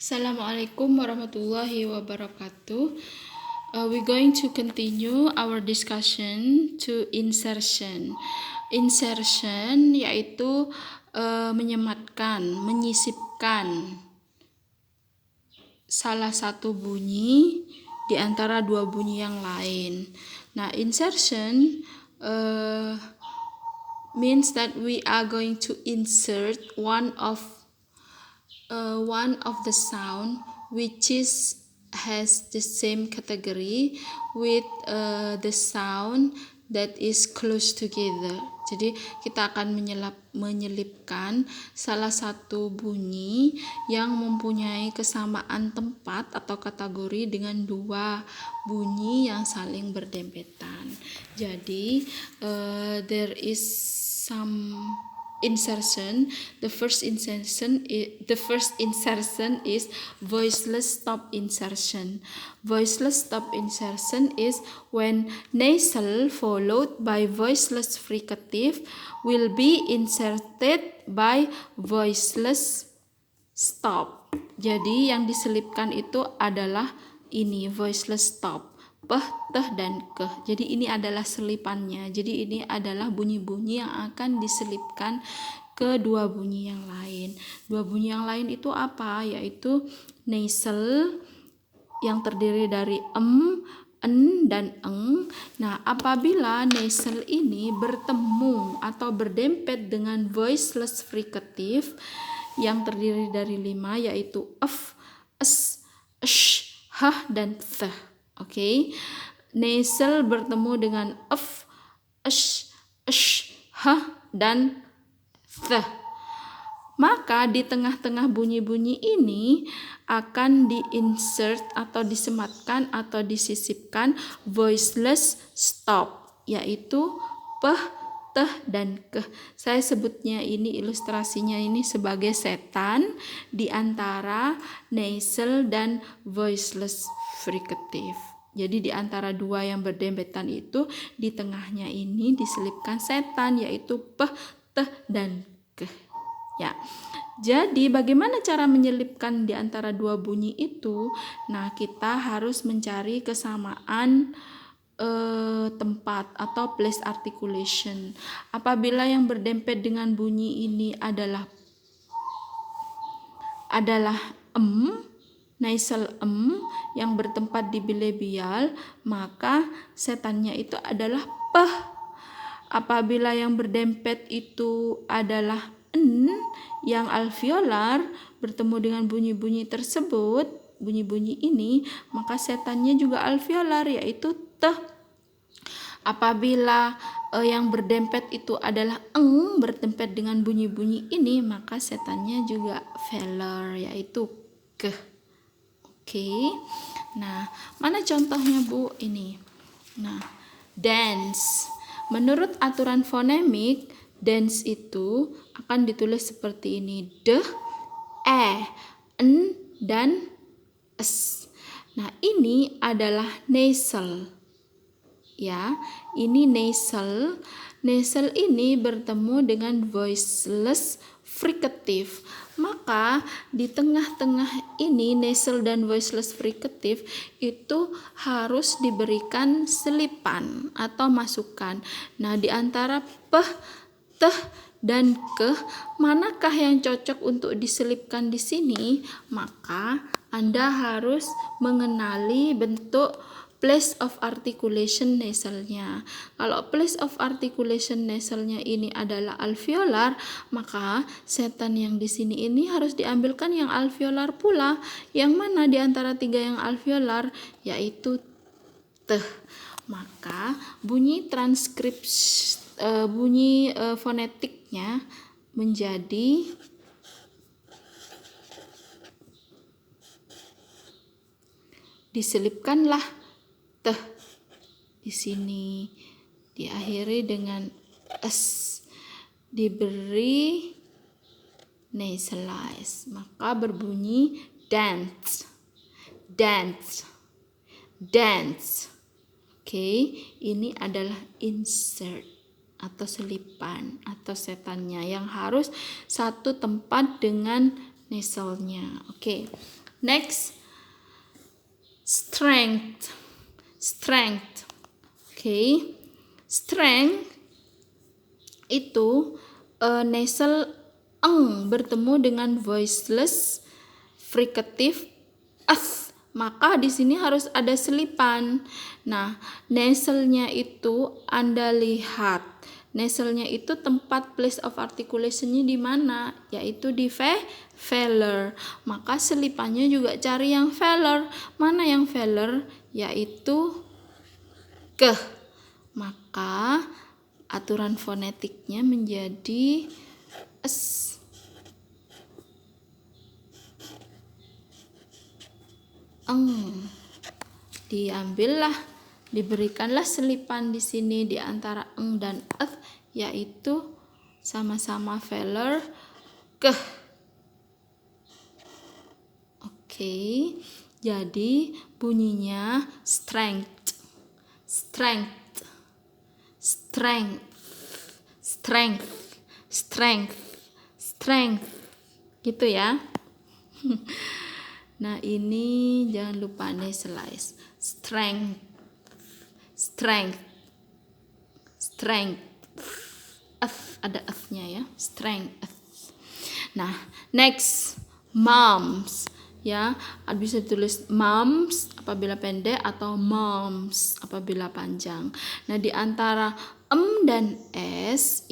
Assalamualaikum warahmatullahi wabarakatuh. We're going to continue our discussion to insertion. Insertion yaitu menyematkan, menyisipkan salah satu bunyi di antara dua bunyi yang lain. Nah, insertion means that we are going to insert one of the sound which has the same category with the sound that is close together. Jadi kita akan menyelipkan salah satu bunyi yang mempunyai kesamaan tempat atau kategori dengan dua bunyi yang saling berdempetan. Jadi there is some insertion. The first insertion is voiceless stop insertion. Voiceless stop insertion is when nasal followed by voiceless fricative will be inserted by voiceless stop. Jadi yang diselipkan itu adalah ini voiceless stop. Peh, teh, dan keh. Jadi ini adalah selipannya. Jadi ini adalah bunyi-bunyi yang akan diselipkan ke dua bunyi yang lain. Dua bunyi yang lain itu apa? Yaitu nasal yang terdiri dari en, dan eng. Nah, apabila nasal ini bertemu atau berdempet dengan voiceless fricative yang terdiri dari 5, yaitu f, s, sh, h, dan th. Oke, nasal bertemu dengan f, sh, h, dan th. Maka di tengah-tengah bunyi-bunyi ini akan diinsert atau disematkan atau disisipkan voiceless stop, yaitu peh, teh, dan keh. Saya sebutnya ini, ilustrasinya ini sebagai setan di antara nasal dan voiceless fricative. Jadi di antara dua yang berdempetan itu, di tengahnya ini diselipkan setan, yaitu peh, teh, dan keh. Ya. Jadi bagaimana cara menyelipkan di antara dua bunyi itu? Nah, kita harus mencari kesamaan tempat atau place articulation. Apabila yang berdempet dengan bunyi ini adalah nasal yang bertempat di bilabial, maka setannya itu adalah peh. Apabila yang berdempet itu adalah n yang alveolar bertemu dengan bunyi-bunyi tersebut, bunyi-bunyi ini, maka setannya juga alveolar, yaitu teh. Apabila yang berdempet itu adalah eng berdempet dengan bunyi-bunyi ini, maka setannya juga velar, yaitu keh. Oke. Nah, mana contohnya, Bu? Ini. Nah, dance. Menurut aturan fonemik, dance itu akan ditulis seperti ini: d, e, n, dan s. Nah, ini adalah nasal. Ya, ini nasal. Nasal ini bertemu dengan voiceless fricative. Maka di tengah-tengah ini nasal dan voiceless fricative itu harus diberikan selipan atau masukan. Nah, di antara peh, teh, dan keh, manakah yang cocok untuk diselipkan di sini? Maka Anda harus mengenali bentuk place of articulation nasalnya. Kalau place of articulation nasalnya ini adalah alveolar, maka setan yang di sini ini harus diambilkan yang alveolar pula. Yang mana di antara 3 yang alveolar? Yaitu teh. Maka bunyi fonetiknya menjadi diselipkanlah teh di sini, diakhiri dengan s, diberi nasalize, maka berbunyi dance, dance, dance. Oke, ini adalah insert atau selipan atau setannya yang harus satu tempat dengan nasalnya. Oke. Next, strength. Strength. Okay. Strength itu nasal eng bertemu dengan voiceless fricative as, maka di sini harus ada selipan. Nah, nasalnya itu Anda lihat, nasalnya itu tempat place of articulationnya di mana, yaitu di velar. Maka selipannya juga cari yang velar. Mana yang velar? Yaitu ke. Maka aturan fonetiknya menjadi s. Eng. Diambillah, diberikanlah selipan di sini di antara eng dan eth, yaitu sama-sama velar ke. Oke, jadi bunyinya strength, strength, strength, strength, strength, strength, gitu ya. Nah, ini jangan lupa nasalize. Strength, strength, strength. Ada F-nya ya. Strength. Nah, next, moms. Ya, bisa ditulis moms apabila pendek atau moms apabila panjang. Nah, di antara dan s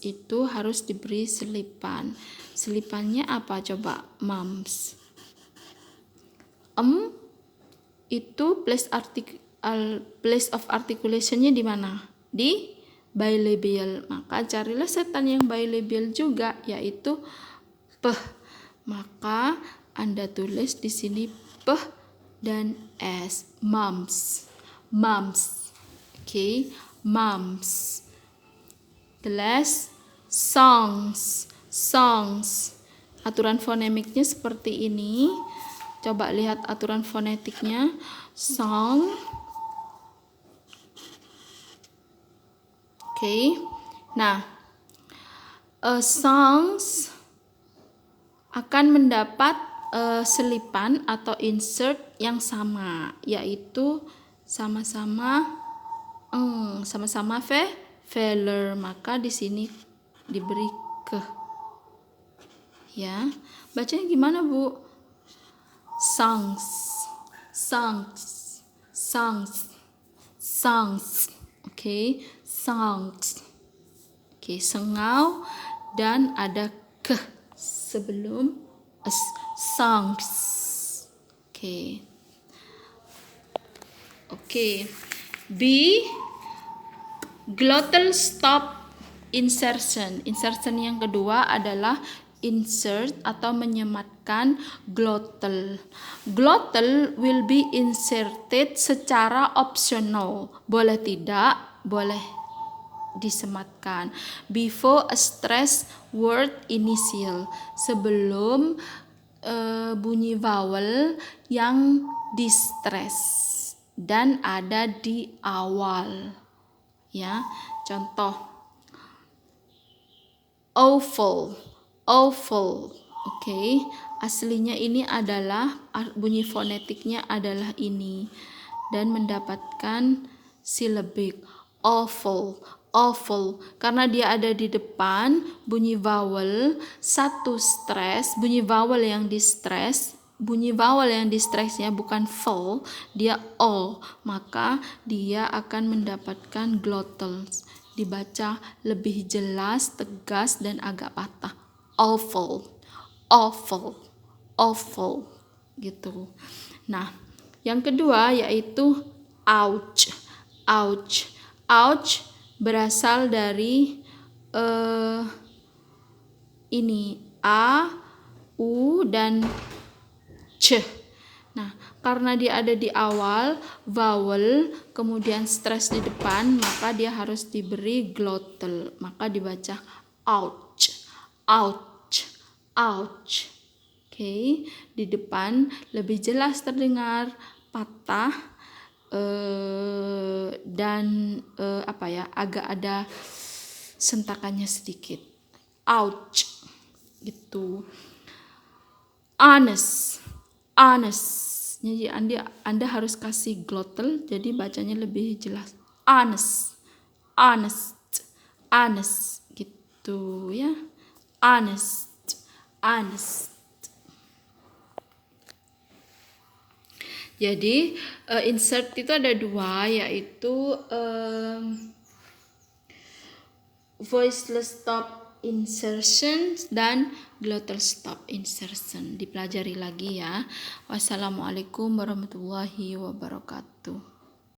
itu harus diberi selipan. Selipannya apa coba, moms? Itu place of articulationnya di mana? Di bilabial. Maka carilah setan yang bilabial juga, yaitu p. Maka Anda tulis di sini p dan s, moms, moms. Okay, moms. The last, songs, songs. Aturan fonemiknya seperti ini. Coba lihat aturan fonetiknya. Song. Okay. Nah, songs akan mendapat selipan atau insert yang sama, yaitu sama-sama velar. Maka di sini diberi ke. Ya, bacanya gimana, Bu? Songs, songs, songs, songs. Oke, songs. Oke, sengau dan ada ke sebelum s, songs. Oke. Oke. B, glottal stop insertion. Insertion yang kedua adalah insert atau menyematkan glottal. Glottal will be inserted secara optional. Boleh tidak, boleh disematkan. Before a stress word initial. Sebelum bunyi vowel yang distress dan ada di awal. Ya, contoh awful, awful. Oke, aslinya ini adalah bunyi fonetiknya adalah ini dan mendapatkan silabik awful, awful, karena dia ada di depan bunyi vowel satu stress, bunyi vowel yang di stress. Bunyi vowel yang di stressnya bukan full, dia o, maka dia akan mendapatkan glottal. Dibaca lebih jelas, tegas, dan agak patah. Awful, awful, awful, gitu. Nah, yang kedua yaitu ouch, ouch, ouch berasal dari ini a, u, dan c. Nah, karena dia ada di awal vowel, kemudian stress di depan, maka dia harus diberi glottal. Maka dibaca ouch, ouch, ouch. Oke, di depan lebih jelas terdengar, patah dan agak ada sentakannya sedikit. Ouch, gitu. honest, honest. Jadi Anda harus kasih glottal, jadi bacanya lebih jelas. Honest, honest, honest, gitu ya. Honest, honest. Jadi insert itu ada dua, yaitu voiceless stop insertion dan glottal stop insertion. Dipelajari lagi ya. Wassalamualaikum warahmatullahi wabarakatuh.